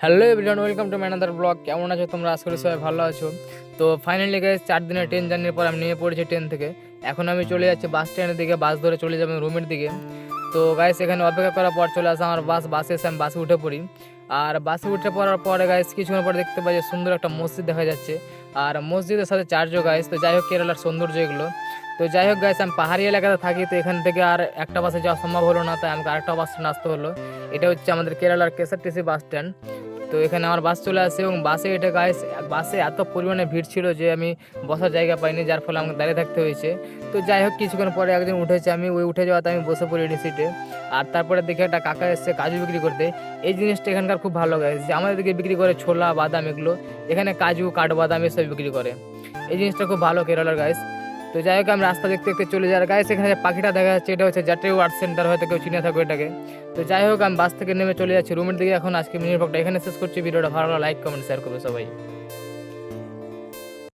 Hello everyone, welcome to my another blog. কেমন আছো তোমরা? আশা করি সবাই ভালো আছো। তো ফাইনালি গাইস 4 দিনের ট্রেন জার্নির পর আমি নেমে পড়েছি ট্রেন থেকে। এখন আমি চলে যাচ্ছি বাস স্ট্যান্ডের দিকে, বাস ধরে চলে যাবো রুমের দিকে। তো গাইস এখানে অপেক্ষা করার পর চলে আসে আমার বাসে এসে আমি বাসে উঠে পড়ি। আর বাসে উঠে পড়ার পরে গাইস কিছুক্ষণ পর দেখতে পাই যে সুন্দর একটা মসজিদ দেখা যাচ্ছে, আর মসজিদের সাথে চার্চও গাইস। তো যাই হোক, কেরালার সৌন্দর্য এগুলো। তো যাই হোক গাইস, আমি পাহাড়ি এলাকাতে থাকি, তো এখান থেকে আর একটা বাসে যাওয়া সম্ভব হলো না, তাই আমাকে আরেকটা বাস স্ট্যান্ড আসতে হলো। এটা হচ্ছে আমাদের কেরালার কেএসআরটিসি বাস স্ট্যান্ড। তো এখানে আমার বাস চলে আসে এবং বাসে এটা গাইস, বাসে এত পরিমাণে ভিড় ছিল যে আমি বসার জায়গা পাইনি, যার ফলে আমাকে দাঁড়িয়ে থাকতে হয়েছে। তো যাই হোক, কিছুক্ষণ পরে একজন উঠেছে, আমি ওই উঠে যাওয়াতে আমি বসে পড়ি সিটে। আর তারপরে দেখে একটা কাকা এসছে কাজু বিক্রি করতে। এই জিনিসটা এখানকার খুব ভালো গাইস, যে আমাদের দিকে বিক্রি করে ছোলা বাদাম এগুলো, এখানে কাজু কাঠবাদাম এসব বিক্রি করে। এই জিনিসটা খুব ভালো কেরালার গাইস। তো যাই হোক, আমি রাস্তা দেখতে দেখতে চলে যাই। গাইস এখানে যে পাখিটা দেখা যাচ্ছে, এটা হচ্ছে জাতীয় আর্ট সেন্টার, হয়তো কেউ চিনে থাকবে এটাকে। তো যাই হোক, আমি বাস থেকে নেমে চলে যাচ্ছি রুমের দিকে। এখন আজকে মিনি ব্লগটা এখানে শেষ করছি। ভিডিওটা ভালো লাগলে লাইক কমেন্ট শেয়ার করবে সবাই।